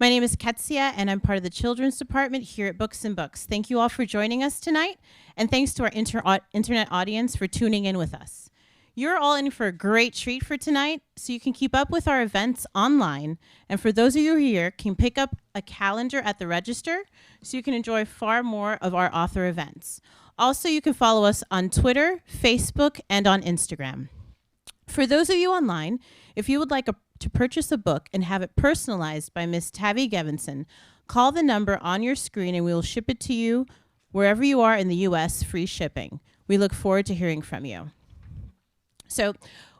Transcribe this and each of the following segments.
My name is Ketsia, and I'm part of the children's department here at Books and Books. Thank you all for joining us tonight, and thanks to our internet audience for tuning in with us. You're all in for a great treat for tonight, so you can keep up with our events online. And for those of you here, can pick up a calendar at the register so you can enjoy far more of our author events. Also, you can follow us on Twitter, Facebook, and on Instagram. For those of you online, if you would like to purchase a book and have it personalized by Miss Tavi Gevinson, call the number on your screen and we will ship it to you wherever you are in the U.S., free shipping. We look forward to hearing from you. So,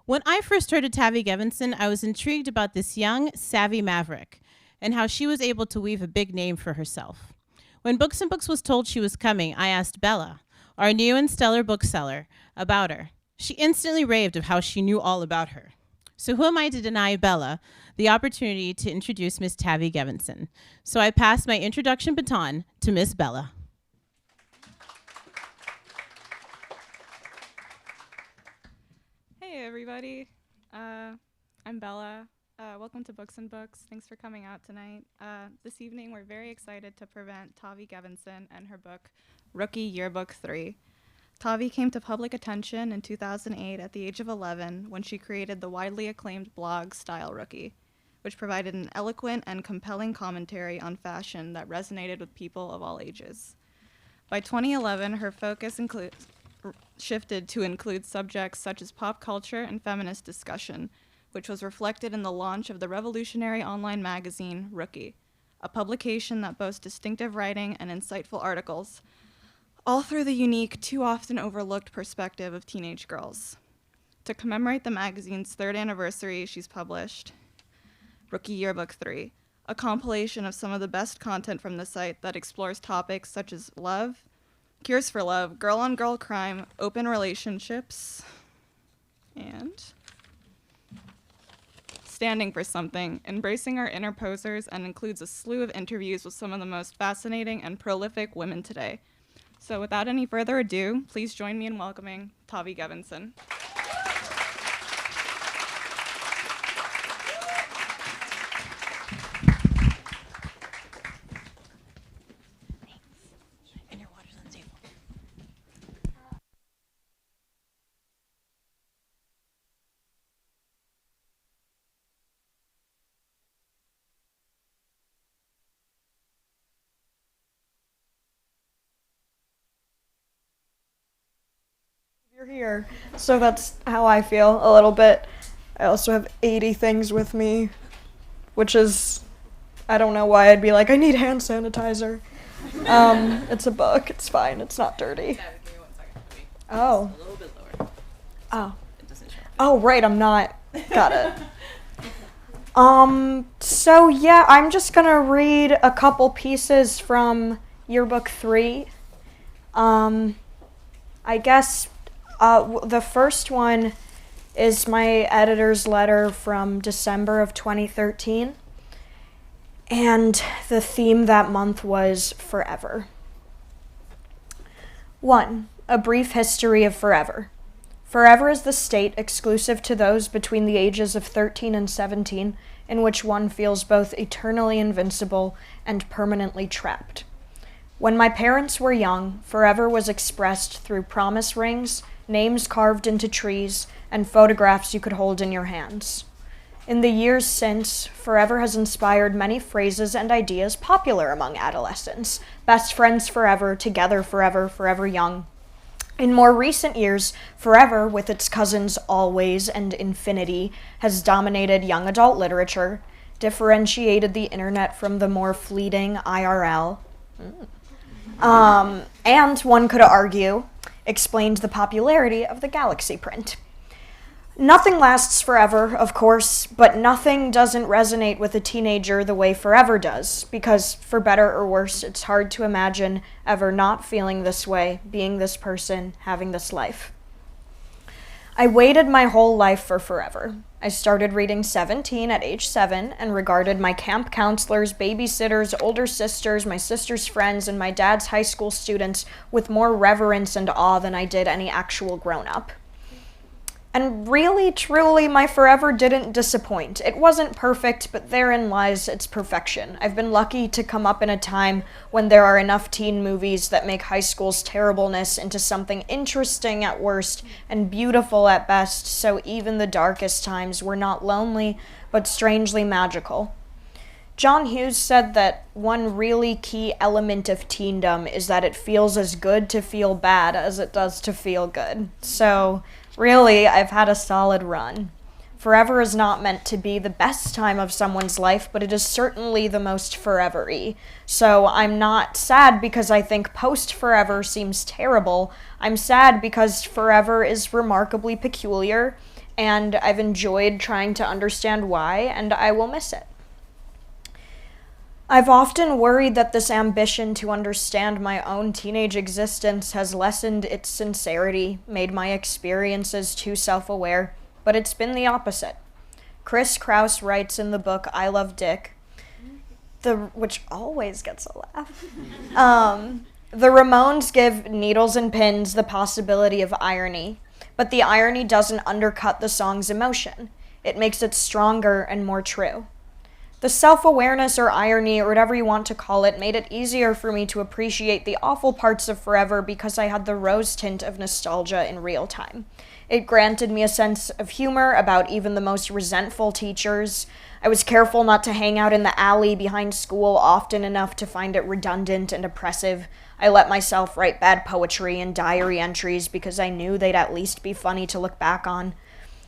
when I first heard of Tavi Gevinson, I was intrigued about this young, savvy maverick and how she was able to weave a big name for herself. When Books and Books was told she was coming, I asked Bella, our new and stellar bookseller, about her. She instantly raved of how she knew all about her. So who am I to deny Bella the opportunity to introduce Miss Tavi Gevinson? So I pass my introduction baton to Miss Bella. Hey everybody, I'm Bella. Welcome to Books and Books. Thanks for coming out tonight. This evening we're very excited to present Tavi Gevinson and her book, Rookie Yearbook 3. Tavi came to public attention in 2008 at the age of 11 when she created the widely acclaimed blog Style Rookie, which provided an eloquent and compelling commentary on fashion that resonated with people of all ages. By 2011, her focus shifted to include subjects such as pop culture and feminist discussion, which was reflected in the launch of the revolutionary online magazine Rookie, a publication that boasts distinctive writing and insightful articles, all through the unique, too often overlooked perspective of teenage girls. To commemorate the magazine's 3rd anniversary, she's published Rookie Yearbook 3, a compilation of some of the best content from the site that explores topics such as love, cures for love, girl-on-girl crime, open relationships, and standing for something, embracing our inner posers, and includes a slew of interviews with some of the most fascinating and prolific women today. So without any further ado, please join me in welcoming Tavi Gevinson. And your water's on the table. You're here. So that's how I feel a little bit. I also have 80 things with me, which is, I don't know why I'd be like, I need hand sanitizer. It's a book. It's fine. It's not dirty. Yeah, give me 1 second. Oh. A little bit lower. Oh. It doesn't show. Oh, right. I'm not. Got it. So yeah, I'm just gonna read a couple pieces from Yearbook 3. I guess the first one is my editor's letter from December of 2013. And the theme that month was forever. 1. A brief history of forever. Forever is the state exclusive to those between the ages of 13 and 17 in which one feels both eternally invincible and permanently trapped. When my parents were young, forever was expressed through promise rings, names carved into trees, and photographs you could hold in your hands. In the years since, forever has inspired many phrases and ideas popular among adolescents. Best friends forever, together forever, forever young. In more recent years, forever, with its cousins always and infinity, has dominated young adult literature, differentiated the internet from the more fleeting IRL, and one could argue, explained the popularity of the Galaxy print. Nothing lasts forever, of course, but nothing doesn't resonate with a teenager the way forever does, because, for better or worse, it's hard to imagine ever not feeling this way, being this person, having this life. I waited my whole life for forever. I started reading 17 at age 7 and regarded my camp counselors, babysitters, older sisters, my sister's friends, and my dad's high school students with more reverence and awe than I did any actual grown-up. And really, truly, my Forever didn't disappoint. It wasn't perfect, but therein lies its perfection. I've been lucky to come up in a time when there are enough teen movies that make high school's terribleness into something interesting at worst and beautiful at best, so even the darkest times were not lonely, but strangely magical. John Hughes said that one really key element of teendom is that it feels as good to feel bad as it does to feel good. So, really, I've had a solid run. Forever is not meant to be the best time of someone's life, but it is certainly the most forever-y. So I'm not sad because I think post-forever seems terrible. I'm sad because forever is remarkably peculiar, and I've enjoyed trying to understand why, and I will miss it. I've often worried that this ambition to understand my own teenage existence has lessened its sincerity, made my experiences too self-aware, but it's been the opposite. Chris Kraus writes in the book I Love Dick, which always gets a laugh, the Ramones give Needles and Pins the possibility of irony, but the irony doesn't undercut the song's emotion. It makes it stronger and more true. The self-awareness or irony, or whatever you want to call it, made it easier for me to appreciate the awful parts of Forever because I had the rose tint of nostalgia in real time. It granted me a sense of humor about even the most resentful teachers. I was careful not to hang out in the alley behind school often enough to find it redundant and oppressive. I let myself write bad poetry and diary entries because I knew they'd at least be funny to look back on.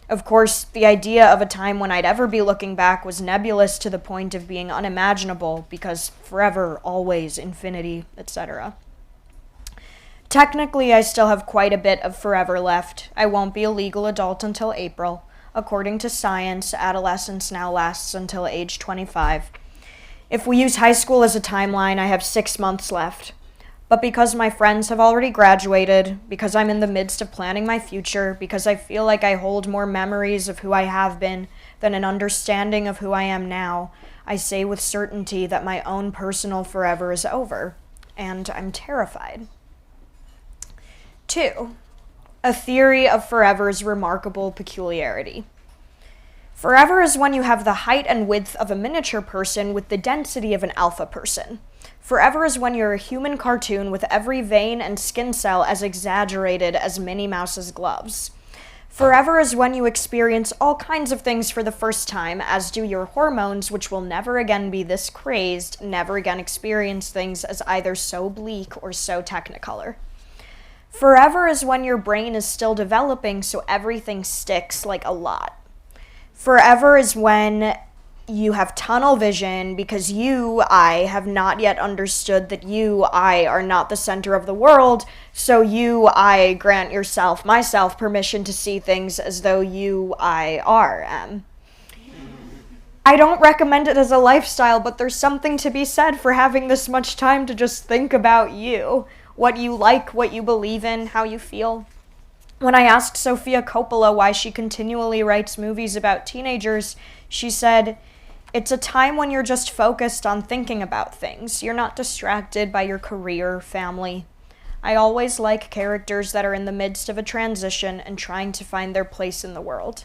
Of course, the idea of a time when I'd ever be looking back was nebulous to the point of being unimaginable, because forever, always, infinity, etc. Technically, I still have quite a bit of forever left. I won't be a legal adult until April. According to science, adolescence now lasts until age 25. If we use high school as a timeline, I have 6 months left. But because my friends have already graduated, because I'm in the midst of planning my future, because I feel like I hold more memories of who I have been than an understanding of who I am now, I say with certainty that my own personal forever is over, and I'm terrified. 2. A theory of forever's remarkable peculiarity. Forever is when you have the height and width of a miniature person with the density of an alpha person. Forever is when you're a human cartoon with every vein and skin cell as exaggerated as Minnie Mouse's gloves. Forever is when you experience all kinds of things for the first time, as do your hormones, which will never again be this crazed, never again experience things as either so bleak or so technicolor. Forever is when your brain is still developing, so everything sticks like a lot. Forever is when you have tunnel vision because I have not yet understood that I are not the center of the world, so I grant myself permission to see things as though I am. I don't recommend it as a lifestyle, but there's something to be said for having this much time to just think about you, what you like, what you believe in, how you feel. When I asked Sofia Coppola why she continually writes movies about teenagers, she said, "It's a time when you're just focused on thinking about things. You're not distracted by your career, family. I always like characters that are in the midst of a transition and trying to find their place in the world.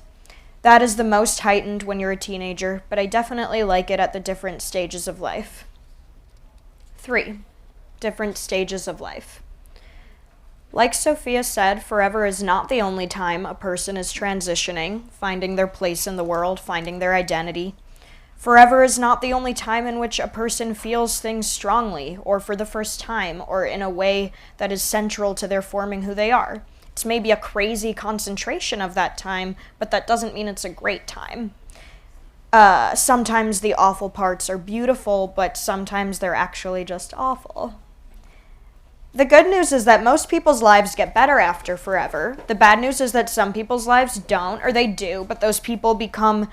That is the most heightened when you're a teenager, but I definitely like it at the different stages of life." 3. Different stages of life. Like Sophia said, forever is not the only time a person is transitioning, finding their place in the world, finding their identity. Forever is not the only time in which a person feels things strongly, or for the first time, or in a way that is central to their forming who they are. It's maybe a crazy concentration of that time, but that doesn't mean it's a great time. Sometimes the awful parts are beautiful, but sometimes they're actually just awful. The good news is that most people's lives get better after forever. The bad news is that some people's lives don't, or they do, but those people become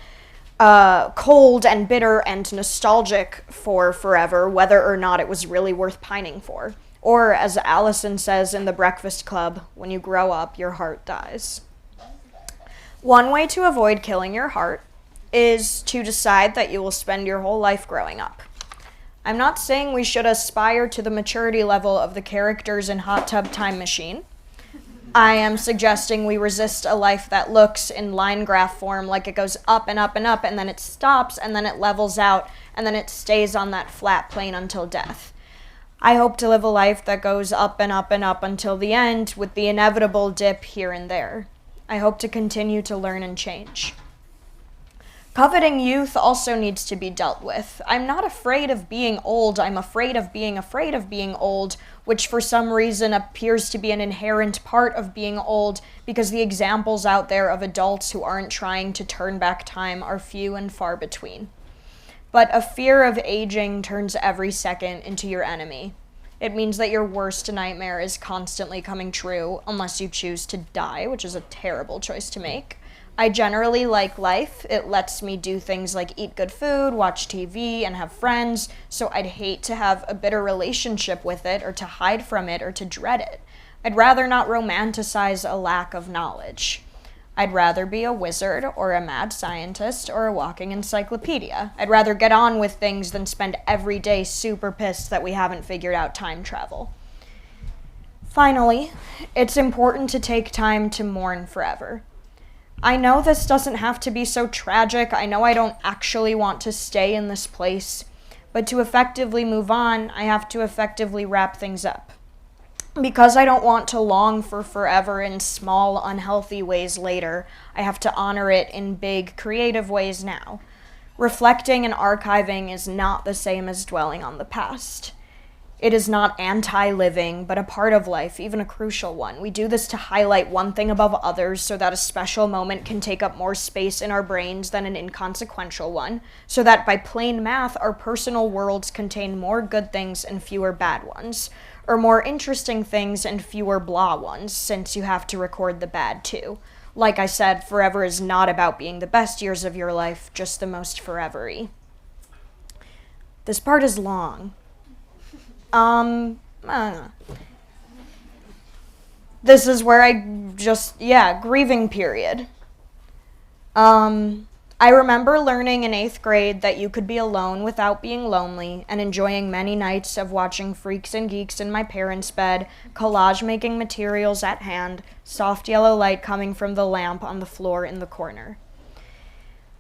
cold and bitter and nostalgic for forever, whether or not it was really worth pining for. Or, as Allison says in The Breakfast Club, when you grow up, your heart dies. One way to avoid killing your heart is to decide that you will spend your whole life growing up. I'm not saying we should aspire to the maturity level of the characters in Hot Tub Time Machine. I am suggesting we resist a life that looks in line graph form like it goes up and up and up, and then it stops, and then it levels out, and then it stays on that flat plane until death. I hope to live a life that goes up and up and up until the end, with the inevitable dip here and there. I hope to continue to learn and change. Coveting youth also needs to be dealt with. I'm not afraid of being old, I'm afraid of being old, which for some reason appears to be an inherent part of being old because the examples out there of adults who aren't trying to turn back time are few and far between. But a fear of aging turns every second into your enemy. It means that your worst nightmare is constantly coming true, unless you choose to die, which is a terrible choice to make. I generally like life. It lets me do things like eat good food, watch TV, and have friends, so I'd hate to have a bitter relationship with it, or to hide from it, or to dread it. I'd rather not romanticize a lack of knowledge. I'd rather be a wizard, or a mad scientist, or a walking encyclopedia. I'd rather get on with things than spend every day super pissed that we haven't figured out time travel. Finally, it's important to take time to mourn forever. I know this doesn't have to be so tragic. I know I don't actually want to stay in this place. But to effectively move on, I have to effectively wrap things up. Because I don't want to long for forever in small, unhealthy ways later, I have to honor it in big, creative ways now. Reflecting and archiving is not the same as dwelling on the past. It is not anti-living, but a part of life, even a crucial one. We do this to highlight one thing above others so that a special moment can take up more space in our brains than an inconsequential one, so that by plain math, our personal worlds contain more good things and fewer bad ones, or more interesting things and fewer blah ones, since you have to record the bad too. Like I said, forever is not about being the best years of your life, just the most forever-y. This part is long. This is where grieving period. I remember learning in 8th grade that you could be alone without being lonely, and enjoying many nights of watching Freaks and Geeks in my parents' bed, collage making materials at hand, soft yellow light coming from the lamp on the floor in the corner.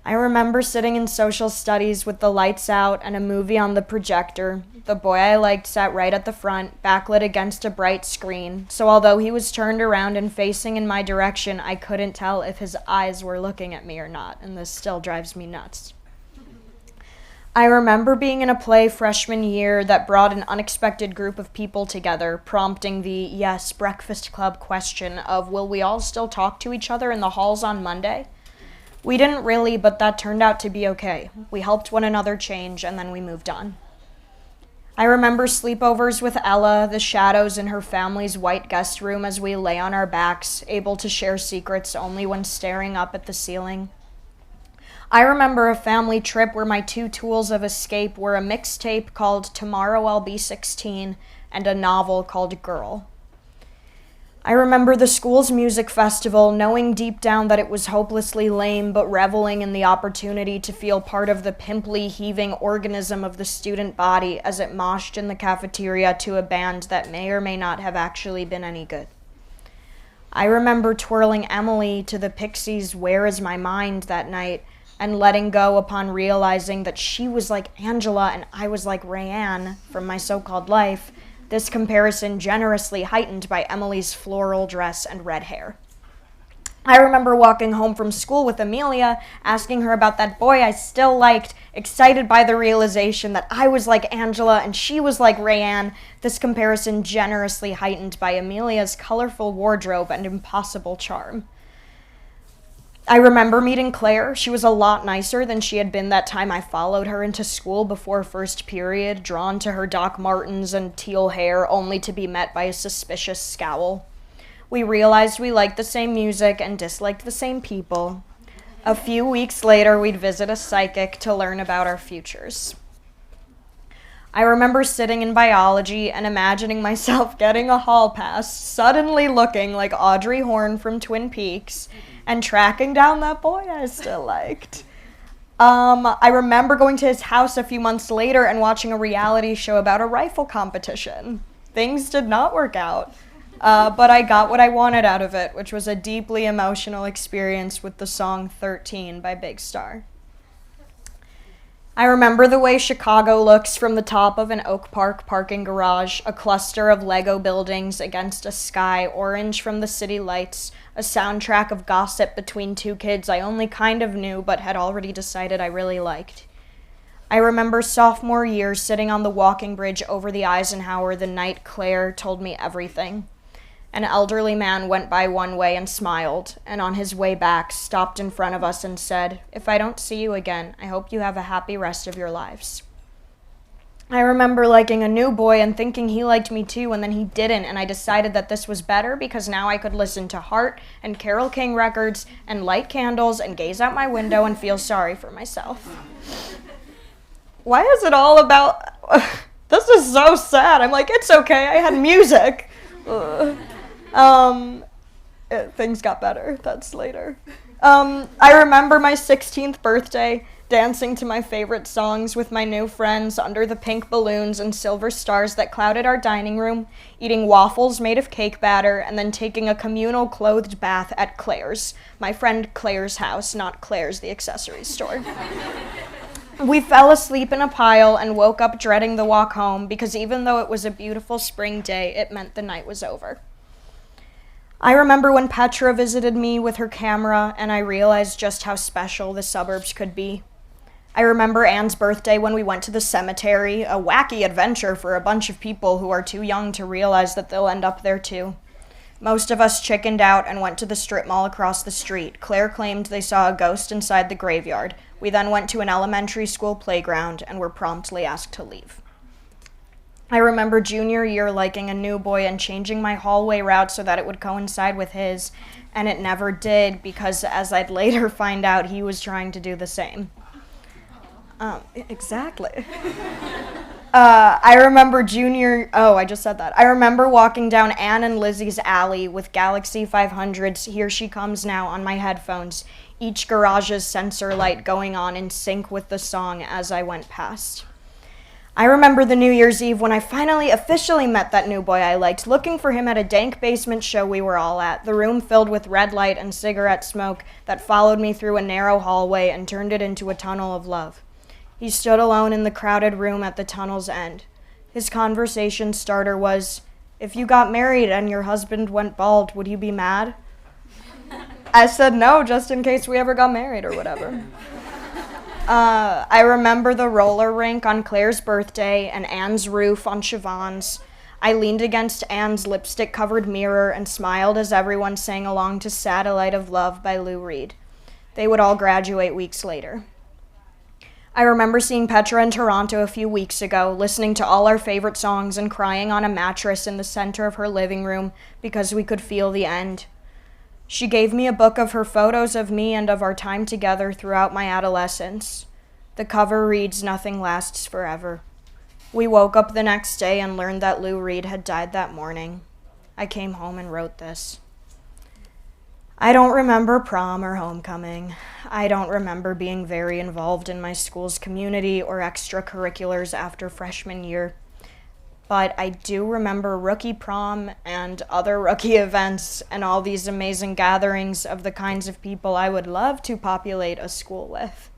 I remember sitting in social studies with the lights out and a movie on the projector. The boy I liked sat right at the front, backlit against a bright screen, so although he was turned around and facing in my direction, I couldn't tell if his eyes were looking at me or not, and this still drives me nuts. I remember being in a play freshman year that brought an unexpected group of people together, prompting the yes, Breakfast Club question of, will we all still talk to each other in the halls on Monday? We didn't really, but that turned out to be okay. We helped one another change, and then we moved on. I remember sleepovers with Ella, the shadows in her family's white guest room as we lay on our backs, able to share secrets only when staring up at the ceiling. I remember a family trip where my two tools of escape were a mixtape called Tomorrow I'll Be 16 and a novel called Girl. I remember the school's music festival, knowing deep down that it was hopelessly lame, but reveling in the opportunity to feel part of the pimply, heaving organism of the student body as it moshed in the cafeteria to a band that may or may not have actually been any good. I remember twirling Emily to the Pixies' Where Is My Mind that night, and letting go upon realizing that she was like Angela and I was like Rayanne from My So-Called Life, this comparison generously heightened by Emily's floral dress and red hair. I remember walking home from school with Amelia, asking her about that boy I still liked, excited by the realization that I was like Angela and she was like Rayanne, this comparison generously heightened by Amelia's colorful wardrobe and impossible charm. I remember meeting Claire. She was a lot nicer than she had been that time I followed her into school before first period, drawn to her Doc Martens and teal hair, only to be met by a suspicious scowl. We realized we liked the same music and disliked the same people. A few weeks later, we'd visit a psychic to learn about our futures. I remember sitting in biology and imagining myself getting a hall pass, suddenly looking like Audrey Horne from Twin Peaks, and tracking down that boy I still liked. I remember going to his house a few months later and watching a reality show about a rifle competition. Things did not work out. But I got what I wanted out of it, which was a deeply emotional experience with the song 13 by Big Star. I remember the way Chicago looks from the top of an Oak Park parking garage, a cluster of Lego buildings against a sky orange from the city lights, a soundtrack of gossip between two kids I only kind of knew but had already decided I really liked. I remember sophomore year sitting on the walking bridge over the Eisenhower the night Claire told me everything. An elderly man went by one way and smiled, and on his way back stopped in front of us and said, "If I don't see you again, I hope you have a happy rest of your lives." I remember liking a new boy and thinking he liked me too, and then he didn't, and I decided that this was better because now I could listen to Heart and Carole King records and light candles and gaze out my window and feel sorry for myself. Why is it all about... This is so sad. I'm like, it's okay, I had music. Things got better. That's later. I remember my 16th birthday, dancing to my favorite songs with my new friends under the pink balloons and silver stars that clouded our dining room, eating waffles made of cake batter, and then taking a communal clothed bath at Claire's, my friend Claire's house, not Claire's the accessories store. We fell asleep in a pile and woke up dreading the walk home because even though it was a beautiful spring day, it meant the night was over. I remember when Petra visited me with her camera and I realized just how special the suburbs could be. I remember Anne's birthday when we went to the cemetery, a wacky adventure for a bunch of people who are too young to realize that they'll end up there too. Most of us chickened out and went to the strip mall across the street. Claire claimed they saw a ghost inside the graveyard. We then went to an elementary school playground and were promptly asked to leave. I remember junior year liking a new boy and changing my hallway route so that it would coincide with his, and it never did because, as I'd later find out, he was trying to do the same. Exactly. I remember I just said that. I remember walking down Anne and Lizzie's alley with Galaxy 500's Here She Comes Now on my headphones, each garage's sensor light going on in sync with the song as I went past. I remember the New Year's Eve when I finally officially met that new boy I liked, looking for him at a dank basement show we were all at, the room filled with red light and cigarette smoke that followed me through a narrow hallway and turned it into a tunnel of love. He stood alone in the crowded room at the tunnel's end. His conversation starter was, "If you got married and your husband went bald, would you be mad?" I said no, just in case we ever got married or whatever. I remember the roller rink on Claire's birthday and Anne's roof on Siobhan's. I leaned against Anne's lipstick-covered mirror and smiled as everyone sang along to Satellite of Love by Lou Reed. They would all graduate weeks later. I remember seeing Petra in Toronto a few weeks ago, listening to all our favorite songs and crying on a mattress in the center of her living room because we could feel the end. She gave me a book of her photos of me and of our time together throughout my adolescence. The cover reads, "Nothing lasts forever." We woke up the next day and learned that Lou Reed had died that morning. I came home and wrote this. I don't remember prom or homecoming. I don't remember being very involved in my school's community or extracurriculars after freshman year. But I do remember rookie prom and other rookie events and all these amazing gatherings of the kinds of people I would love to populate a school with.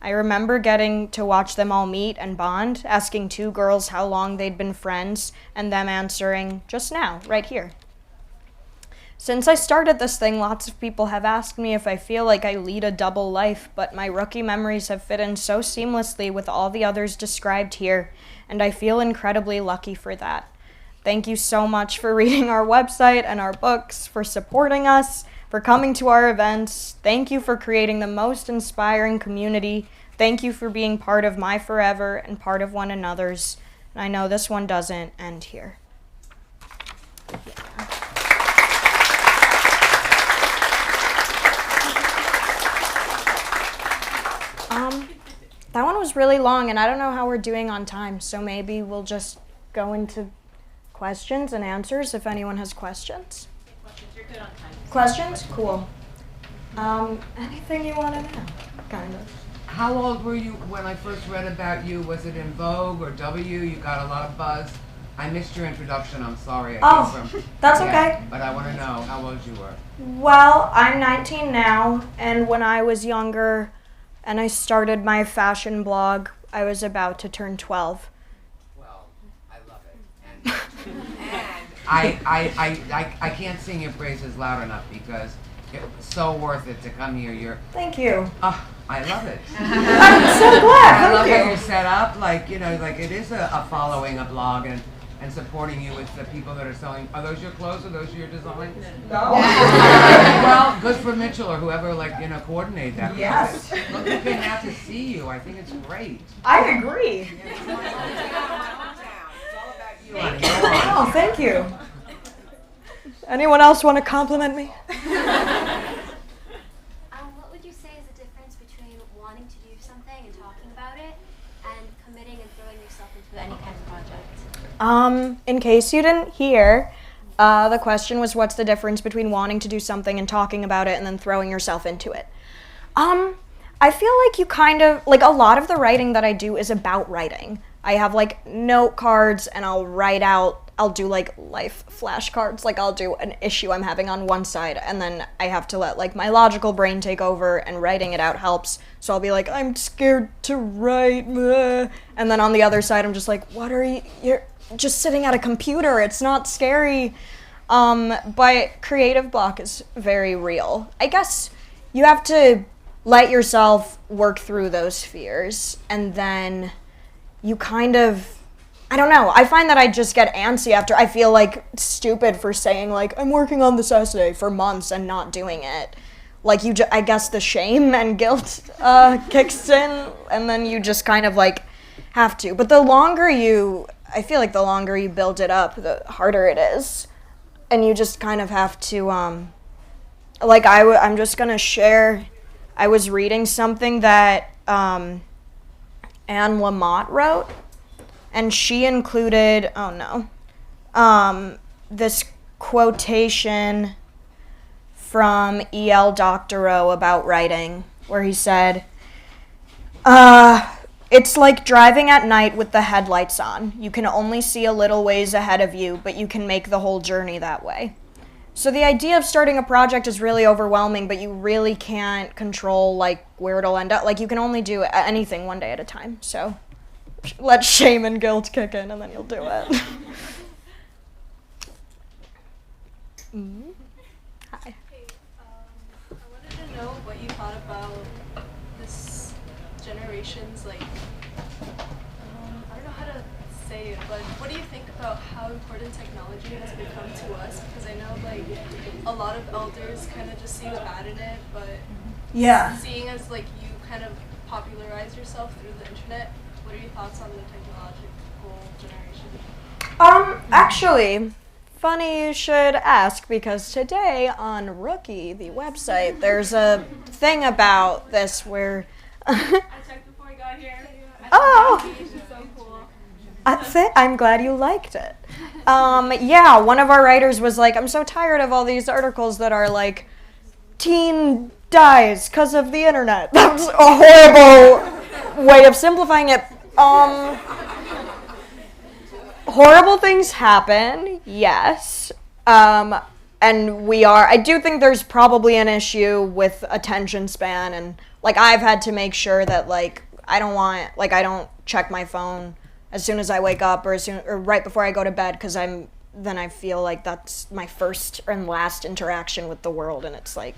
I remember getting to watch them all meet and bond, asking two girls how long they'd been friends, and them answering, "Just now, right here." Since I started this thing, lots of people have asked me if I feel like I lead a double life, but my rookie memories have fit in so seamlessly with all the others described here, and I feel incredibly lucky for that. Thank you so much for reading our website and our books, for supporting us, for coming to our events. Thank you for creating the most inspiring community. Thank you for being part of my forever and part of one another's. And I know this one doesn't end here. That one was really long, and I don't know how we're doing on time, so maybe we'll just go into questions and answers if anyone has questions. You're good on time. Questions? Cool. Anything you want to know? Kind of. How old were you when I first read about you? Was it in Vogue or W? You got a lot of buzz. I missed your introduction. I'm sorry. That's okay. But I want to know how old you were. Well, I'm 19 now, and when I was younger and I started my fashion blog, I was about to turn 12. Well, I love it. And I can't sing your praises loud enough because it was so worth it to come here. Thank you. I love it. I'm so glad. I love Thank how you. you're set up. Like, it is a following, a blog, and supporting you with the people that are selling. Are those your clothes? Are those your designs? No. Well, good for Mitchell or whoever, coordinate that. Yes. Look who came out to see you. I think it's great. I agree. It's all about you. Oh, thank you. Anyone else want to compliment me? What would you say is the difference between wanting to do something and talking about it, and committing and throwing yourself into any kind of project? In case you didn't hear, the question was what's the difference between wanting to do something and talking about it and then throwing yourself into it. I feel like you kind of, a lot of the writing that I do is about writing. I have note cards and I'll do life flashcards. I'll do an issue I'm having on one side and then I have to let my logical brain take over, and writing it out helps. So I'll be like, I'm scared to write. And then on the other side, I'm just like, you're just sitting at a computer. It's not scary. But creative block is very real. I guess you have to let yourself work through those fears, and then you kind of, I don't know, I find that I just get antsy after. I feel stupid for saying I'm working on this essay for months and not doing it. I guess the shame and guilt kicks in, and then you just kind of have to. But I feel the longer you build it up, the harder it is. And you just kind of have to, I'm just gonna share, I was reading something that Anne Lamott wrote, and she included, this quotation from E.L. Doctorow about writing, where he said, it's like driving at night with the headlights on. You can only see a little ways ahead of you, but you can make the whole journey that way. So the idea of starting a project is really overwhelming, but you really can't control where it'll end up. You can only do anything one day at a time. So let shame and guilt kick in, and then you'll do it. Hi. Hey, I wanted to know what you thought about this generation's I don't know how to say it, but what do you think about how important technology has become to us? Because I know a lot of elders kind of just see the bad in it, but Yeah. seeing as you kind of popularized yourself through the internet, what are your thoughts on the technological generation? Actually, funny you should ask, because today on Rookie, the website, there's a thing about this where I checked before I got here. Oh. It's so cool. I'm glad you liked it. Yeah, one of our writers was like, I'm so tired of all these articles that are teen dies because of the internet. That was a horrible way of simplifying it. Horrible things happen, yes. And I do think there's probably an issue with attention span, and I've had to make sure that I don't check my phone as soon as I wake up or right before I go to bed, because then I feel that's my first and last interaction with the world, and it's I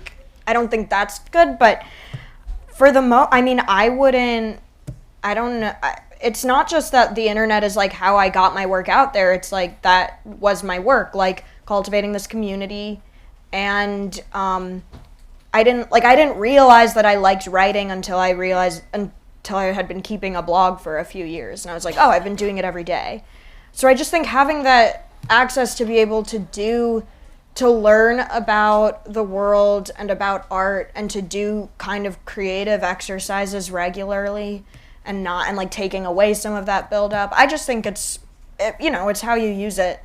don't think that's good. But for the I don't know. It's not just that the internet is how I got my work out there. It's that was my work, cultivating this community, and I didn't realize that I liked writing until I had been keeping a blog for a few years, and I was like, oh, I've been doing it every day. So I just think having that access to be able to learn about the world and about art, and to do kind of creative exercises regularly, and taking away some of that buildup. I just think it's how you use it.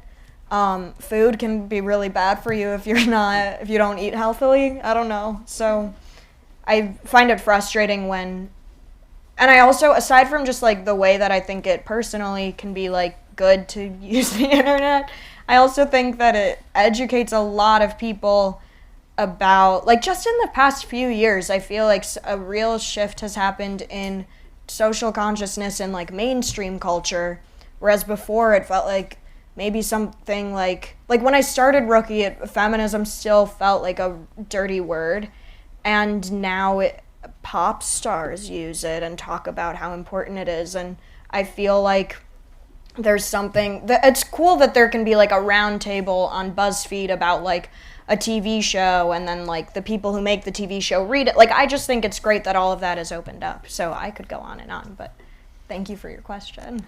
Food can be really bad for you if you don't eat healthily. I don't know. So I find it frustrating and I also, aside from just the way that I think it personally can be good to use the internet. I also think that it educates a lot of people about, like, just in the past few years, I feel like a real shift has happened in social consciousness and, like, mainstream culture, whereas before it felt like maybe something like when I started Rookie, feminism still felt like a dirty word, and now pop stars use it and talk about how important it is, and I feel like there's something that it's cool that there can be like a round table on BuzzFeed about like a TV show, and then like the people who make the TV show read it. Like, I just think it's great that all of that is opened up. So I could go on, but thank you for your question.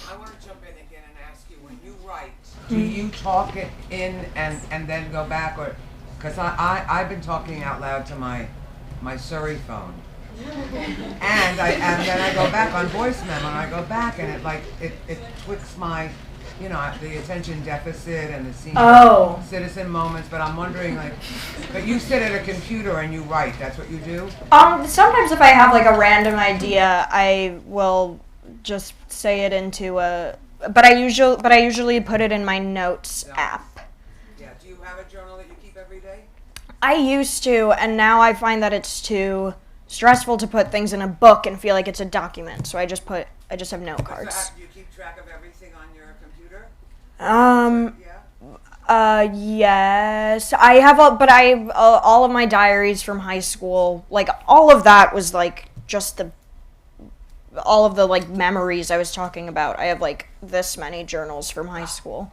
I want to jump in again and ask you, when you write, do you talk it in and then go back, or because I've been talking out loud to my Surrey phone, and then I go back on voice memo, and I go back, and it twits my, the attention deficit and the senior citizen moments. But I'm wondering, like, but you sit at a computer and you write. That's what you do? Sometimes if I have like a random idea, I will just say it into but I usually put it in my notes app. Yeah. Do you have a journal that you keep every day? I used to, and now I find that it's too stressful to put things in a book and feel like it's a document. So I just have note cards. So do you keep track of everything on your computer? Yes. I have all of my diaries from high school, like all of that was like just all of the like memories I was talking about. I have like this many journals from high school.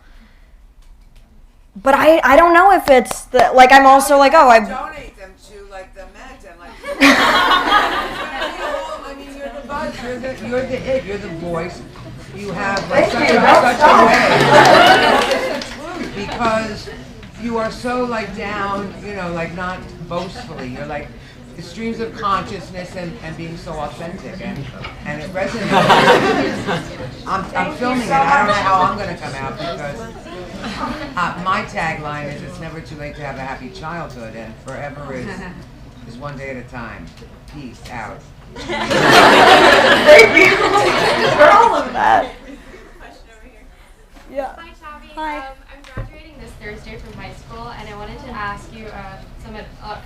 But I don't know if it's the, like, I'm also like, I donate them to like the Met and like I mean, you're the buzz, you're the voice. You have like such a way, because you are so like down, like not boastfully. You're like the streams of consciousness and being so authentic, and it resonates. I'm filming it. I don't know how I'm going to come out, because my tagline is, it's never too late to have a happy childhood, and forever is one day at a time. Peace out. Thank you for all of that. Question over here. Yeah. Hi, Tavi. Hi. I'm graduating this Thursday from high school, and I wanted to ask you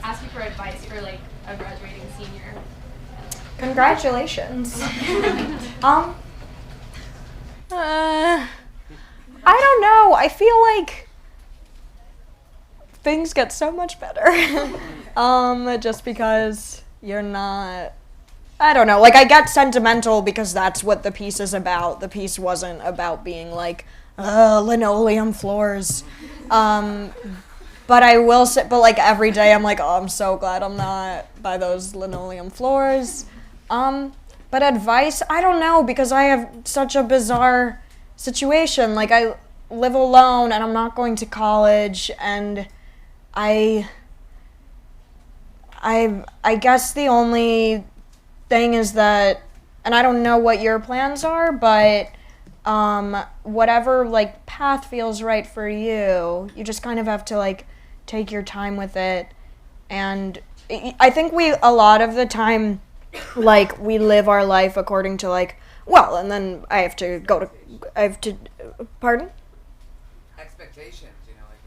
ask you for advice for like a graduating senior. Congratulations. I don't know. I feel like things get so much better. Just because you're not, I don't know. Like, I get sentimental because that's what the piece is about. The piece wasn't about being like, linoleum floors. But I will say, but like every day I'm like, I'm so glad I'm not by those linoleum floors. But advice, I don't know, because I have such a bizarre situation. Like, I live alone and I'm not going to college, and I guess the only thing is that, and I don't know what your plans are, but whatever like path feels right for you, you just kind of have to like take your time with it. And I think a lot of the time, like, we live our life according to like, well, and then pardon? Expectations,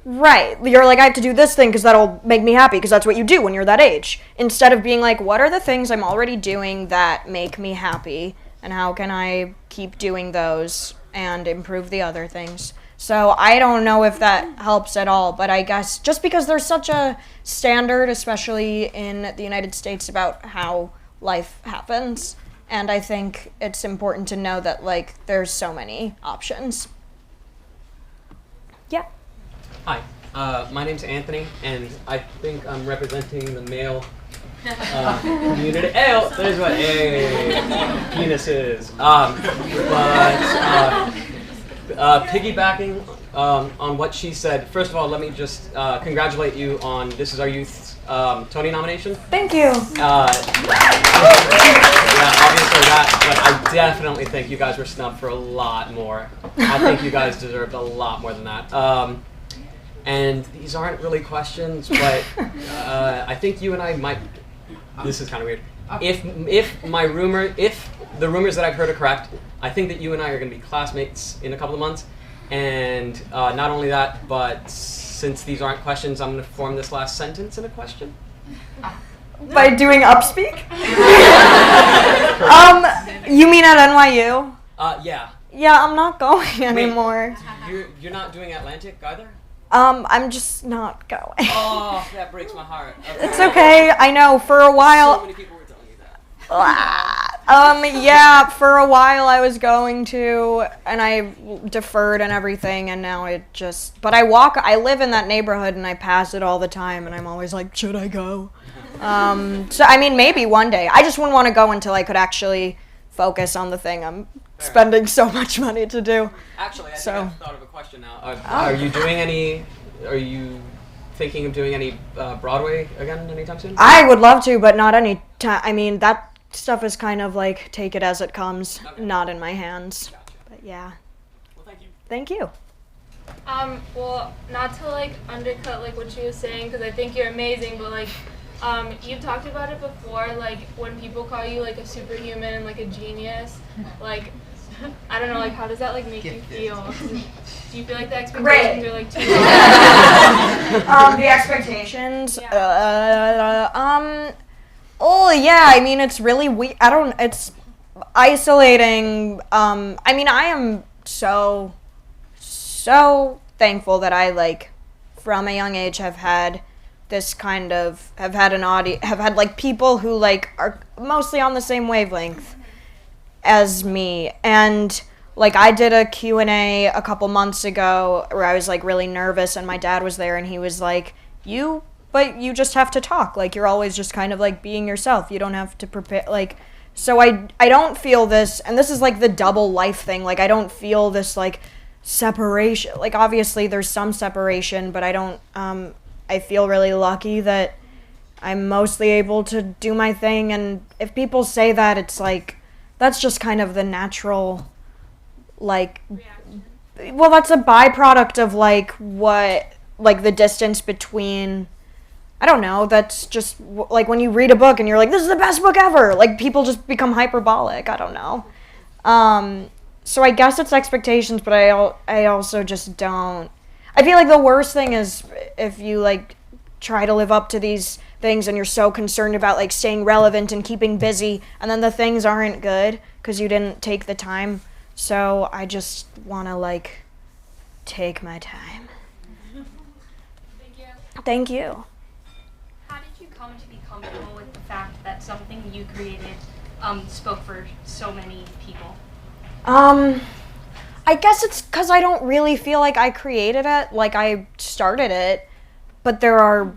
Right. You're like, I have to do this thing because that'll make me happy, because that's what you do when you're that age. Instead of being like, what are the things I'm already doing that make me happy, and how can I keep doing those and improve the other things? So I don't know if that helps at all, but I guess just because there's such a standard, especially in the United States, about how life happens, and I think it's important to know that, like, there's so many options. Yeah. Hi, my name's Anthony, and I think I'm representing the male community. Hey, there's what penis is. Piggybacking on what she said, first of all, let me just congratulate you on This Is Our Youth's Tony nomination. Thank you. Yeah, obviously that, but I definitely think you guys were snubbed for a lot more. I think you guys deserved a lot more than that. And these aren't really questions, but I think you and I might. This is kind of weird. If the rumors that I've heard are correct, I think that you and I are going to be classmates in a couple of months. And not only that, but since these aren't questions, I'm going to form this last sentence in a question. By doing upspeak? You mean at NYU? Yeah. Yeah, I'm not going anymore. You're not doing Atlantic either? I'm just not going. Oh, that breaks my heart. Okay. It's okay. I know, for a while... So many people were telling you that. Yeah, for a while I was going to, and I deferred and everything, and now it just... But I live in that neighborhood, and I pass it all the time, and I'm always like, should I go? So, I mean, maybe one day. I just wouldn't want to go until I could actually focus on the thing I'm spending so much money to do. Actually, I think I've thought of a question now. Are you thinking of doing any Broadway again anytime soon? I would love to, but not any time. I mean, that stuff is kind of like, take it as it comes, not in my hands. Gotcha. But yeah. Well, thank you. Thank you. Well, not to like undercut like what she was saying, because I think you're amazing, but like, you've talked about it before, like when people call you like a superhuman and like a genius, like, I don't know, like how does that like make you feel? Do you feel like the expectations are like too high? The expectations? Yeah. Oh yeah, I mean, it's really it's isolating. I mean, I am so thankful that I, like, from a young age have had like people who, like, are mostly on the same wavelength as me. And, like, I did a Q&A a couple months ago where I was, like, really nervous, and my dad was there, and he was like, but you just have to talk. Like, you're always just kind of, like, being yourself. You don't have to prepare, like... So I don't feel this, and this is, like, the double life thing. Like, I don't feel this, like, separation. Like, obviously, there's some separation, but I don't... I feel really lucky that I'm mostly able to do my thing, and if people say that, it's, like... That's just kind of the natural, like... Reaction. Well, that's a byproduct of, like, what... Like, the distance between... I don't know, that's just, like, when you read a book and you're like, this is the best book ever! Like, people just become hyperbolic, I don't know. So I guess it's expectations, but I also just don't... I feel like the worst thing is if you, like, try to live up to these things and you're so concerned about, like, staying relevant and keeping busy, and then the things aren't good because you didn't take the time. So I just want to, like, take my time. Thank you. Thank you. How did you come to be comfortable with the fact that something you created spoke for so many people? I guess it's because I don't really feel like I created it, like I started it, but there are,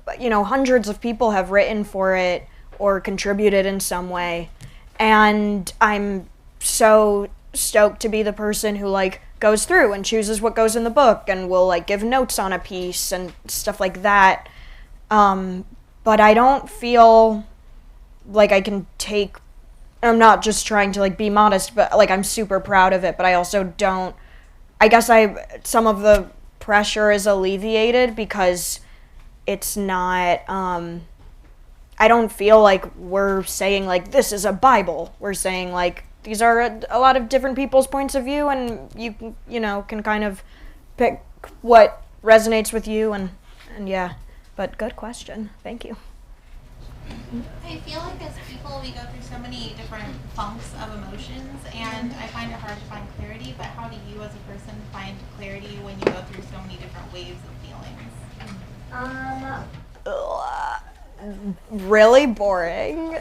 hundreds of people have written for it or contributed in some way, and I'm so stoked to be the person who, like, goes through and chooses what goes in the book and will, like, give notes on a piece and stuff like that. But I don't feel like I can take... I'm not just trying to, like, be modest, but, like, I'm super proud of it, but I also don't... I guess some of the pressure is alleviated because it's not... I don't feel like we're saying, like, this is a Bible. We're saying, like, these are a lot of different people's points of view, and you can kind of pick what resonates with you, and yeah. But good question. Thank you. I feel like as people, we go through so many different funks of emotions, and I find it hard to find clarity, but how do you as a person find clarity when you go through so many different waves of feelings? Really boring.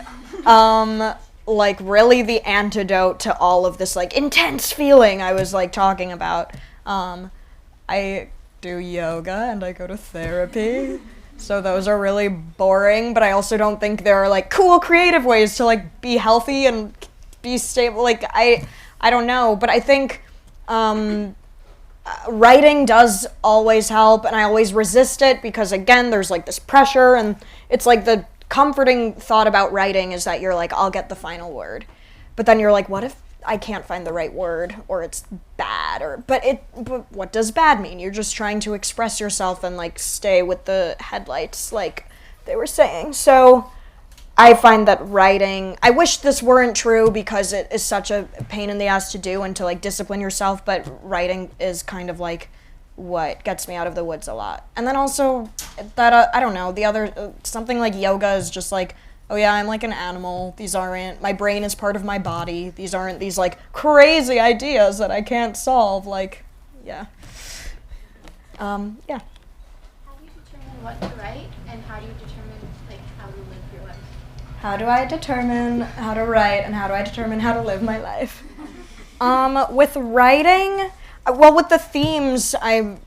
Like, really the antidote to all of this, like, intense feeling I was, like, talking about. I do yoga and I go to therapy. So those are really boring, but I also don't think there are, like, cool creative ways to, like, be healthy and be stable. Like, I don't know, but I think writing does always help, and I always resist it because, again, there's, like, this pressure, and it's like the comforting thought about writing is that you're like, I'll get the final word. But then you're like, what if I can't find the right word, or it's bad, but what does bad mean? You're just trying to express yourself and, like, stay with the headlights, like they were saying. So I find that writing, I wish this weren't true because it is such a pain in the ass to do and to like discipline yourself, but writing is kind of like what gets me out of the woods a lot. And then also that, I don't know, the other, something like yoga is just like, oh yeah, I'm like an animal. These aren't, my brain is part of my body. These aren't these like crazy ideas that I can't solve. Like, yeah. Yeah. How do you determine what to write, and how do you determine like how to live your life? How do I determine how to write, and how do I determine how to live my life? With writing, well, with the themes, I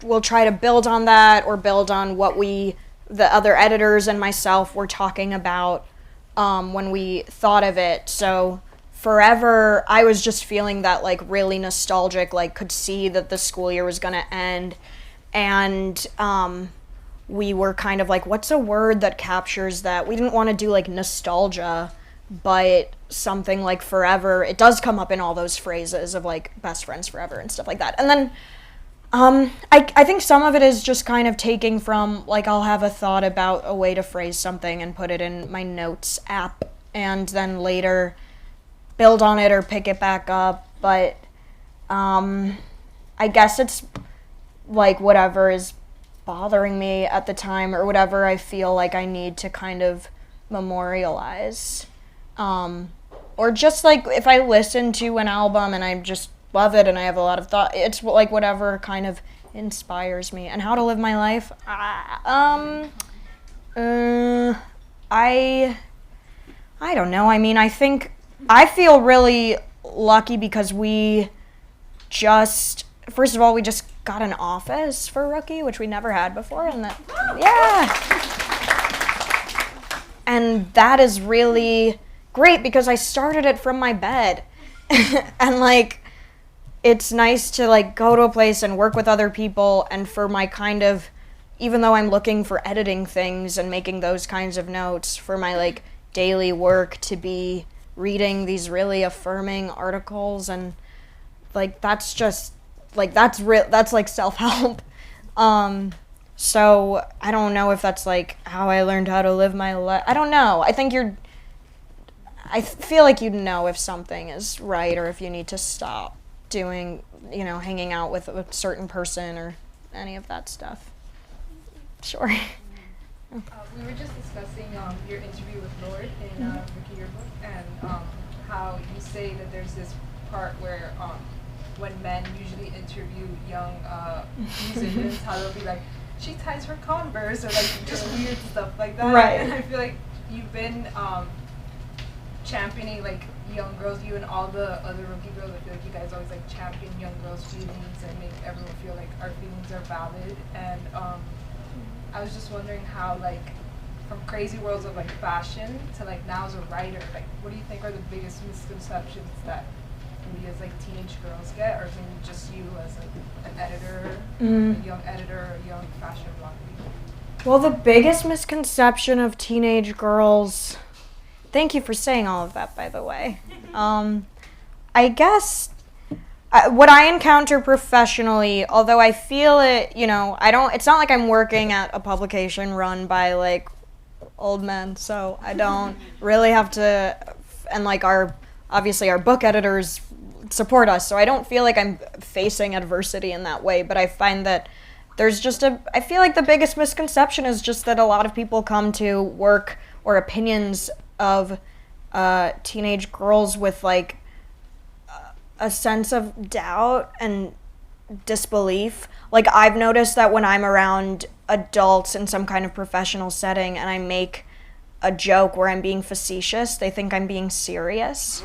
will try to build on that or build on what the other editors and myself were talking about when we thought of it. So Forever, I was just feeling that like really nostalgic, like could see that the school year was gonna end, and we were kind of like, what's a word that captures that? We didn't want to do like nostalgia, but something like forever. It does come up in all those phrases of like best friends forever and stuff like that. And then I think some of it is just kind of taking from, like, I'll have a thought about a way to phrase something and put it in my notes app, and then later build on it or pick it back up. But I guess it's like whatever is bothering me at the time or whatever I feel like I need to kind of memorialize. Or just like if I listen to an album and I just love it and I have a lot of thought, it's like whatever kind of inspires me. And how to live my life? I don't know. I mean, I think I feel really lucky because we just, first of all, we just got an office for Rookie, which we never had before, and that, yeah. And that is really great because I started it from my bed. And like, it's nice to like go to a place and work with other people, and for my kind of, even though I'm looking for editing things and making those kinds of notes, for my like daily work to be reading these really affirming articles, and like that's just like that's like self-help. So I don't know if that's like how I learned how to live my life. I don't know. I feel like you'd know if something is right or if you need to stop doing, hanging out with a certain person or any of that stuff. Sure. We were just discussing your interview with Lord in Ricky, your book, and how you say that there's this part where when men usually interview young musicians, how they'll be like, she ties her Converse, or like just weird stuff like that. Right. And I feel like you've been championing like young girls, you and all the other Rookie girls. I feel like you guys always like champion young girls' feelings and make everyone feel like our feelings are valid. And I was just wondering how, like, from crazy worlds of like fashion to like now as a writer, like what do you think are the biggest misconceptions that we as like teenage girls get, or maybe just you as like an editor, a young editor, or a young fashion blogger? Well, the biggest misconception of teenage girls, thank you for saying all of that, by the way. I guess what I encounter professionally, although I feel it, it's not like I'm working at a publication run by like old men, so I don't really have to, and like obviously our book editors support us, so I don't feel like I'm facing adversity in that way, but I find that there's just I feel like the biggest misconception is just that a lot of people come to work or opinions of teenage girls with like a sense of doubt and disbelief. Like I've noticed that when I'm around adults in some kind of professional setting and I make a joke where I'm being facetious, they think I'm being serious.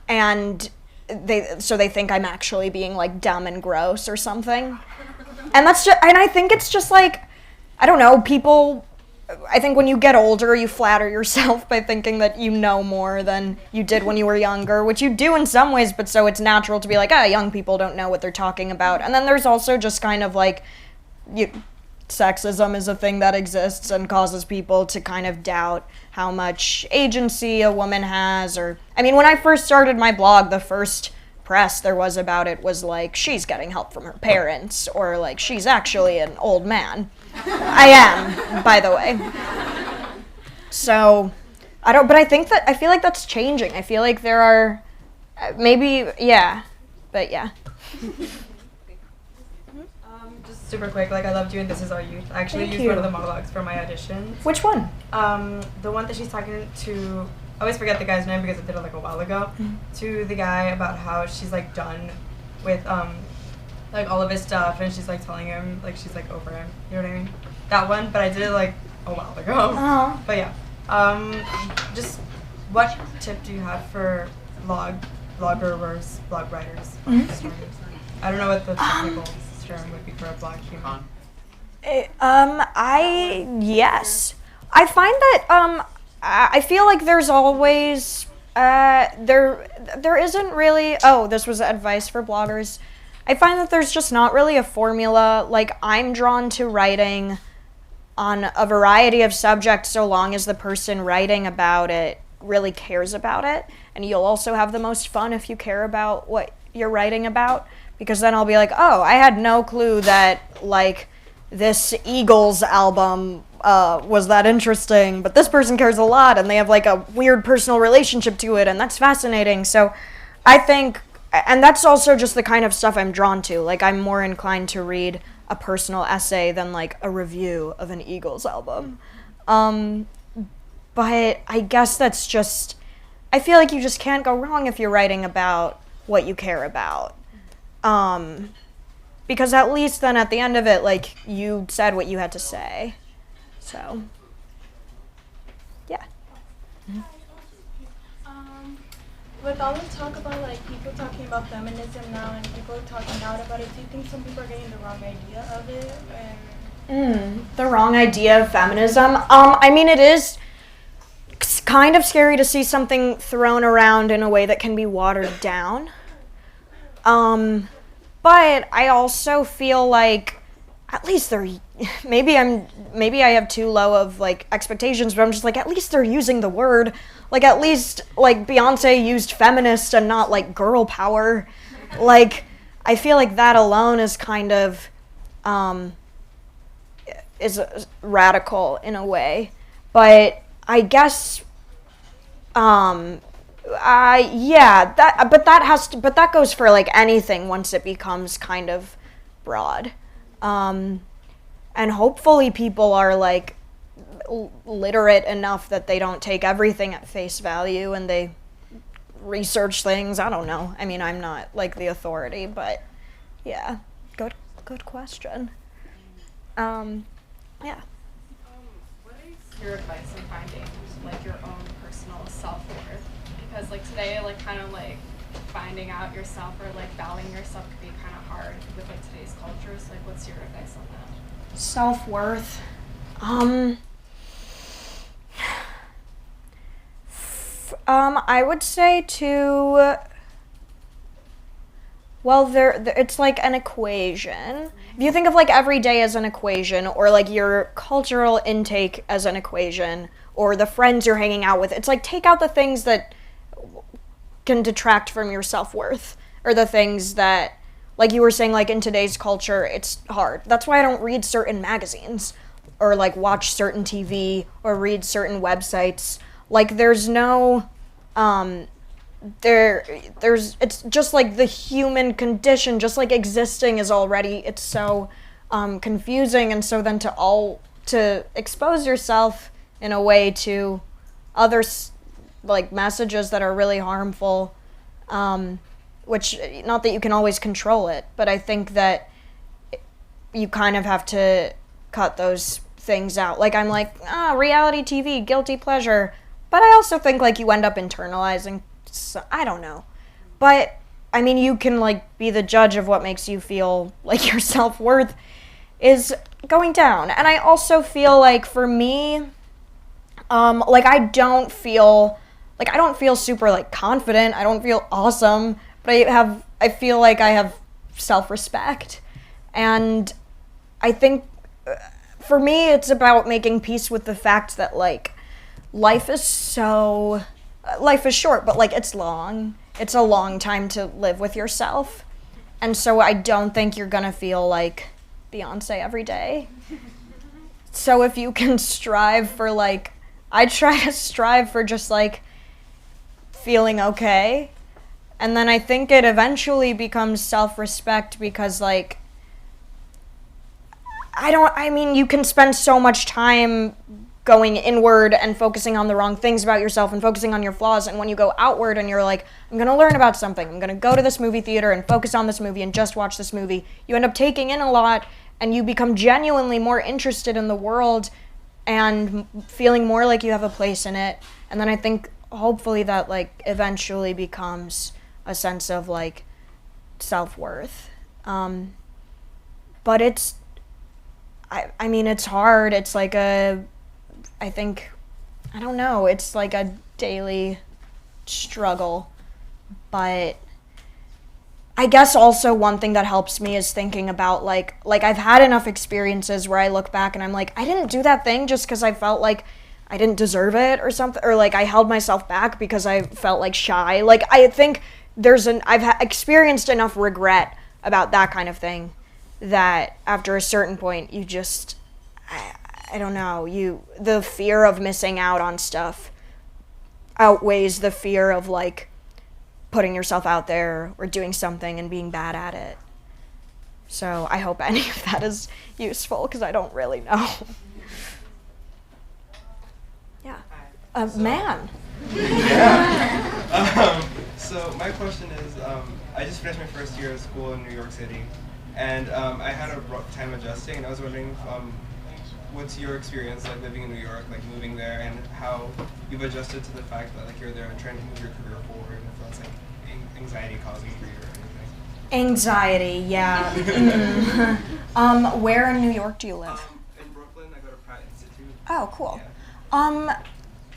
And they think I'm actually being like dumb and gross or something. And I think it's just like, I don't know, I think when you get older, you flatter yourself by thinking that you know more than you did when you were younger, which you do in some ways, but so it's natural to be like, young people don't know what they're talking about. And then there's also just kind of like, sexism is a thing that exists and causes people to kind of doubt how much agency a woman has. Or, I mean, when I first started my blog, the first press there was about it was like, she's getting help from her parents, or like, she's actually an old man. I am, by the way. So but I feel like that's changing. I feel like there are maybe, yeah, but yeah. Just super quick, like I loved doing This Is Our Youth. I actually Thank used you. one of the monologues for my auditions. Which one? The one that she's talking to, I always forget the guy's name because I did it like a while ago, to the guy about how she's like done with like all of his stuff, and she's like telling him like she's like over him. You know what I mean? That one, but I did it like a while ago. Oh. But yeah, just what tip do you have for blog writers? I don't know what the technical term would be for a blog human. Yes. I find that I feel like there's always there isn't really, this was advice for bloggers. I find that there's just not really a formula. Like, I'm drawn to writing on a variety of subjects so long as the person writing about it really cares about it. And you'll also have the most fun if you care about what you're writing about, because then I'll be like, oh, I had no clue that like this Eagles album was that interesting, but this person cares a lot and they have like a weird personal relationship to it, and that's fascinating. So I think, and that's also just the kind of stuff I'm drawn to. Like, I'm more inclined to read a personal essay than like a review of an Eagles album. But I guess that's just, I feel like you just can't go wrong if you're writing about what you care about. Because at least then at the end of it, like, you said what you had to say. So, yeah. With all the talk about like people talking about feminism now and people talking out about it, do you think some people are getting the wrong idea of it? The wrong idea of feminism? I mean, it is kind of scary to see something thrown around in a way that can be watered down. But I also feel like at least they're, maybe I have too low of like expectations, but I'm just like, at least they're using the word. Like, at least like Beyonce used feminist and not like girl power. Like, I feel like that alone is kind of is radical in a way. But I guess but that goes for like anything once it becomes kind of broad. And hopefully people are like literate enough that they don't take everything at face value and they research things. I don't know. I mean, I'm not like the authority, but yeah, good question. Yeah. What is your advice in finding like your own personal self-worth? Because like today, like kind of like finding out yourself or like valuing yourself could be kind of hard with like today's culture. So like, what's your advice on that? Self-worth. I would say it's like an equation. If you think of like every day as an equation, or like your cultural intake as an equation, or the friends you're hanging out with, it's like take out the things that can detract from your self-worth, or the things that, like you were saying, like in today's culture, it's hard. That's why I don't read certain magazines, or like watch certain TV, or read certain websites. Like, there's no, it's just like the human condition, just like existing is already, it's so confusing, and so then to expose yourself in a way to other like messages that are really harmful, which, not that you can always control it, but I think that you kind of have to cut those things out. Like, I'm like, reality TV, guilty pleasure, but I also think like you end up internalizing, I don't know. But I mean, you can like be the judge of what makes you feel like your self-worth is going down. And I also feel like for me, like I don't feel super like confident. I don't feel awesome, but I feel like I have self-respect. And I think for me, it's about making peace with the fact that like life is short, but like it's long. It's a long time to live with yourself. And so I don't think you're gonna feel like Beyonce every day. So if you can strive for like I try to strive for just like feeling okay. And then I think it eventually becomes self-respect because like you can spend so much time going inward and focusing on the wrong things about yourself and focusing on your flaws, and when you go outward and you're like, I'm going to learn about something, I'm going to go to this movie theater and focus on this movie and just watch this movie, you end up taking in a lot and you become genuinely more interested in the world and feeling more like you have a place in it. And then I think hopefully that like eventually becomes a sense of like self-worth. But it's hard. It's like it's like a daily struggle. But I guess also one thing that helps me is thinking about like I've had enough experiences where I look back and I'm like, I didn't do that thing just because I felt like I didn't deserve it or something, or like I held myself back because I felt like shy. Like I think I've experienced enough regret about that kind of thing that after a certain point you just I don't know, the fear of missing out on stuff outweighs the fear of like putting yourself out there or doing something and being bad at it. So I hope any of that is useful because I don't really know. Yeah. Man. So my question is, I just finished my first year of school in New York City, and I had a rough time adjusting, and I was wondering what's your experience like living in New York, like moving there, and how you've adjusted to the fact that like you're there and trying to move your career forward, and if that's like anxiety causing for you or anything. Anxiety, yeah. Where in New York do you live? In Brooklyn, I go to Pratt Institute. Oh, cool. Yeah.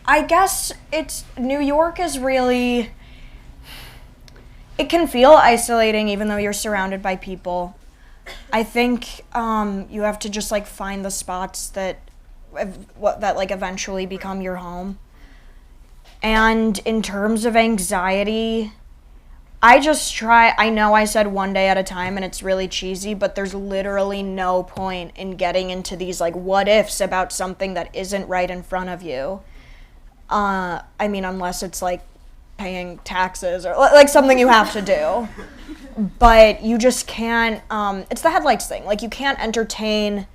I guess New York is really, it can feel isolating even though you're surrounded by people. I think you have to just like find the spots that like eventually become your home. And in terms of anxiety, I know I said one day at a time and it's really cheesy, but there's literally no point in getting into these like what ifs about something that isn't right in front of you. Unless it's like paying taxes or like something you have to do. But you just can't, it's the headlights thing. Like you can't entertain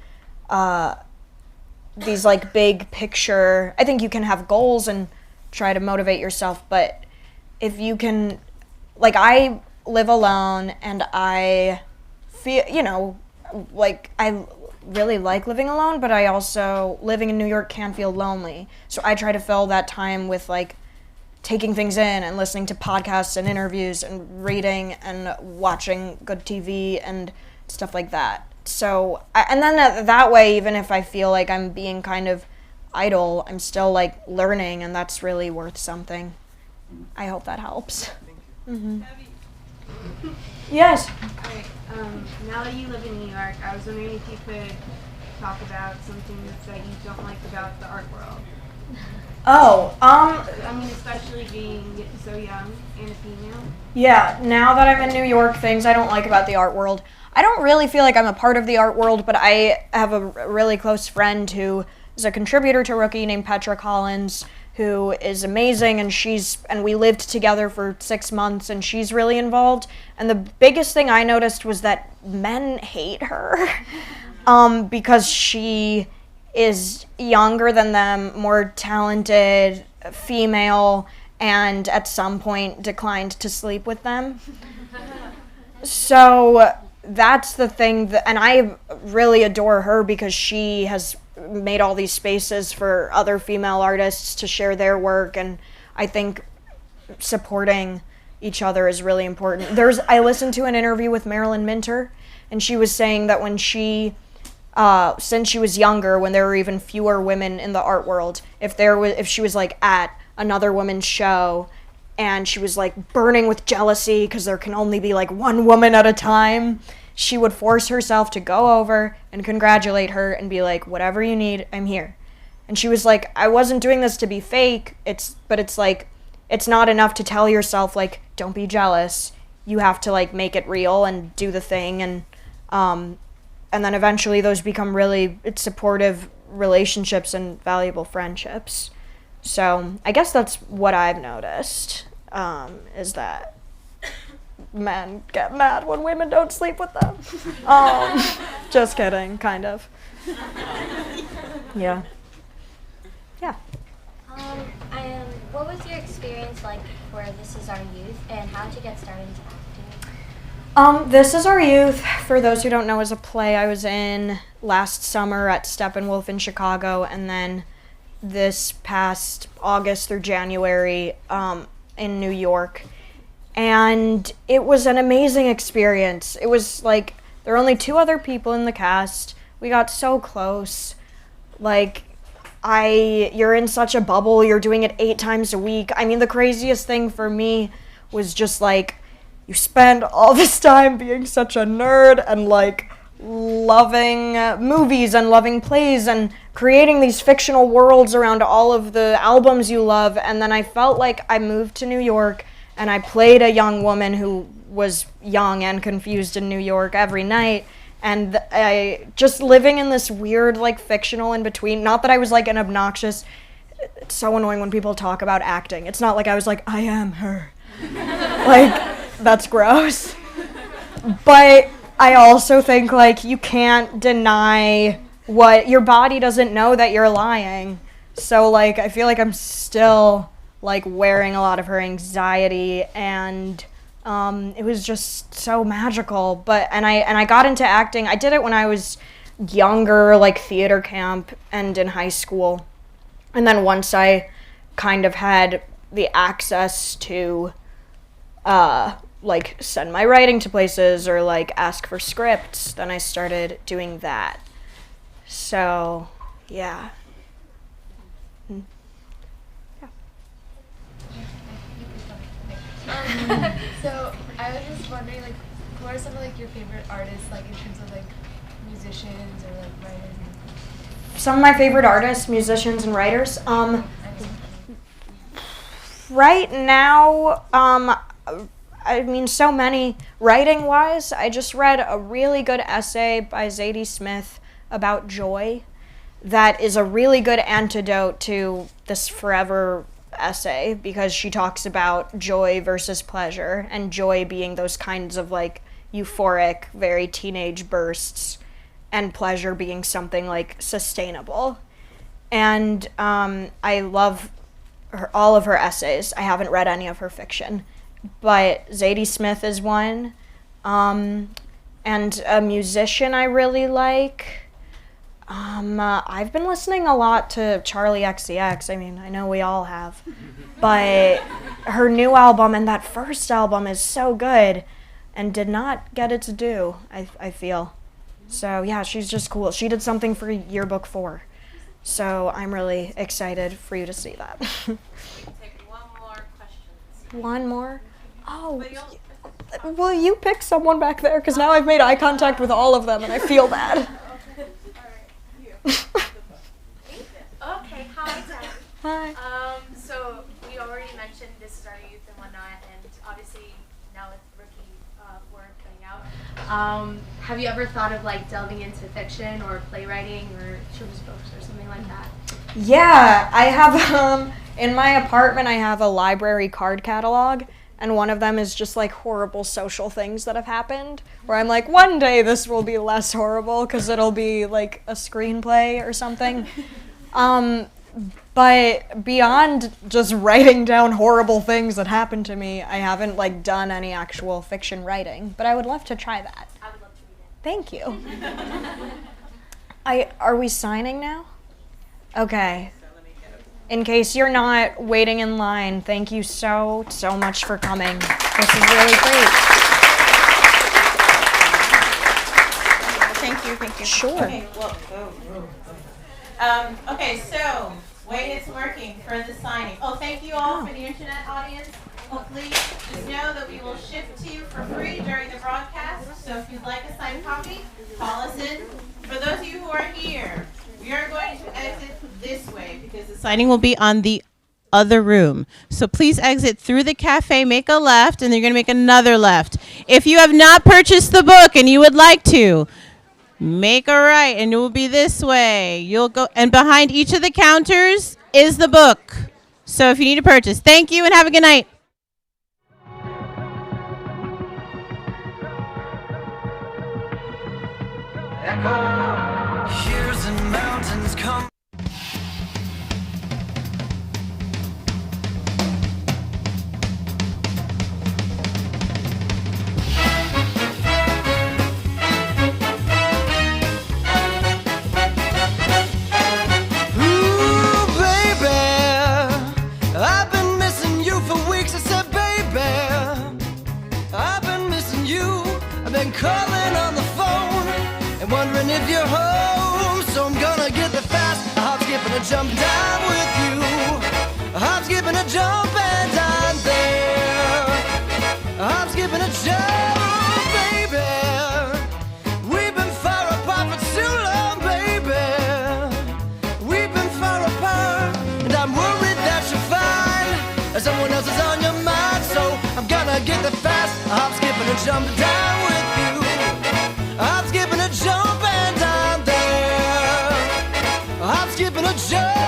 these like big picture, I think you can have goals and try to motivate yourself, but if you can, like I live alone and I feel, like I really like living alone, but I also, living in New York can feel lonely. So I try to fill that time with like taking things in and listening to podcasts and interviews and reading and watching good TV and stuff like that. So, and then that way, even if I feel like I'm being kind of idle, I'm still like learning, and that's really worth something. I hope that helps. Mm-hmm. Yes. Alright, now that you live in New York, I was wondering if you could talk about something that you don't like about the art world. Especially being so young and a female. Yeah, now that I'm in New York, things I don't like about the art world. I don't really feel like I'm a part of the art world, but I have a really close friend who is a contributor to Rookie named Petra Collins, who is amazing, and we lived together for 6 months, and she's really involved. And the biggest thing I noticed was that men hate her because she is younger than them, more talented, female, and at some point declined to sleep with them. So that's the thing and I really adore her because she has made all these spaces for other female artists to share their work, and I think supporting each other is really important. I listened to an interview with Marilyn Minter, and she was saying that when she since she was younger, when there were even fewer women in the art world, if she was like at another woman's show and she was like burning with jealousy because there can only be like one woman at a time, she would force herself to go over and congratulate her and be like, whatever you need, I'm here. And she was like, I wasn't doing this to be fake, but it's like, it's not enough to tell yourself like, don't be jealous. You have to like make it real and do the thing, and then eventually those become really supportive relationships and valuable friendships. So I guess that's what I've noticed, is that men get mad when women don't sleep with them. Just kidding, kind of. Yeah. Yeah. What was your experience like for This Is Our Youth, and how did you get started into acting? This Is Our Youth, for those who don't know, is a play I was in last summer at Steppenwolf in Chicago, and then this past August through January in New York. And it was an amazing experience. It was like, there were only 2 other people in the cast. We got so close. Like, you're in such a bubble, you're doing it 8 times a week. I mean, the craziest thing for me was just like, you spend all this time being such a nerd and like loving movies and loving plays and creating these fictional worlds around all of the albums you love. And then I felt like I moved to New York and I played a young woman who was young and confused in New York every night. And I just living in this weird, like, fictional in between. Not that I was like an obnoxious. It's so annoying when people talk about acting. It's not like I was like, I am her. Like, that's gross. But I also think, like, you can't deny what your body doesn't know that you're lying. So, like, I feel like I'm still, like, wearing a lot of her anxiety, and it was just so magical. And I got into acting. I did it when I was younger, like theater camp and in high school. And then once I kind of had the access to like send my writing to places or like ask for scripts, then I started doing that. So, yeah. So I was just wondering, like, what are some of like your favorite artists, like in terms of like musicians or like writers? Some of my favorite artists, musicians, and writers. Right now, I mean, so many. Writing-wise, I just read a really good essay by Zadie Smith about joy that is a really good antidote to this forever essay, because she talks about joy versus pleasure, and joy being those kinds of like euphoric, very teenage bursts, and pleasure being something like sustainable. And I love all of her essays. I haven't read any of her fiction, but Zadie Smith is one. And a musician I really like. I've been listening a lot to Charlie XCX. I mean, I know we all have. But her new album and that first album is so good and did not get its due, I feel. So, yeah, she's just cool. She did something for Yearbook 4. So I'm really excited for you to see that. Take one more question. One more? Oh, will you pick someone back there? Because now I've made eye contact with all of them and I feel bad. Okay, hi, Jen. Hi. So we already mentioned This Is Our Youth and whatnot, and obviously now with rookie work coming out. Have you ever thought of like delving into fiction or playwriting or children's books or something like that? Yeah, I have, in my apartment, I have a library card catalog, and one of them is just like horrible social things that have happened, where I'm like, one day this will be less horrible because it'll be like a screenplay or something. But beyond just writing down horrible things that happened to me, I haven't like done any actual fiction writing, but I would love to try that. I would love to read it. Thank you. Are we signing now? Okay. In case you're not waiting in line, thank you so much for coming. This is really great. Thank you. Sure. Okay, well, okay, so, wait, it's working for the signing. Oh, thank you all for the internet audience. Hopefully, just know that we will ship to you for free during the broadcast. So if you'd like a signed copy, call us in. For those of you who are here, we are going to exit this way because the signing will be on the other room. So please exit through the cafe, make a left, and then you're going to make another left. If you have not purchased the book and you would like to, make a right, and it will be this way. You'll go, and behind each of the counters is the book. So if you need to purchase, thank you and have a good night. Years and mountains come. Ooh, baby, I've been missing you for weeks. I said, baby, I've been missing you. I've been calling on the phone and wondering if you're home. So I'm gonna get the fast hop, skip and a jump down with you. A hop, skip and a jump and I'm there. A hop, skip and a jump, baby. We've been far apart for too long, baby. We've been far apart, and I'm worried that you'll find someone else is on your mind. So I'm gonna get the fast hop, skip and a jump down with you. I'm skipping a jump and I'm there. I'm skipping a jump.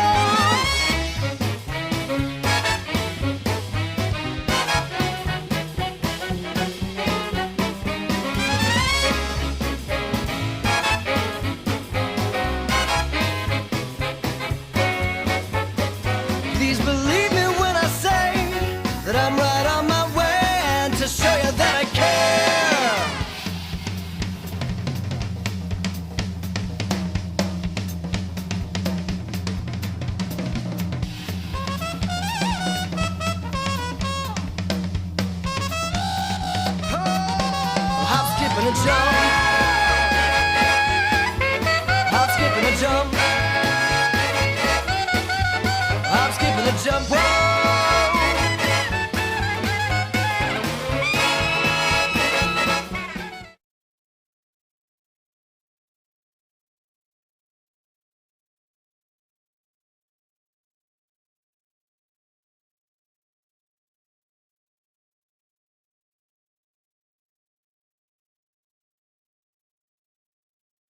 Please believe me when I say that I'm right on my way, and to show you that I care. Hop, skip and a jump. Hop, skip and a jump. Hop, skip and a jump.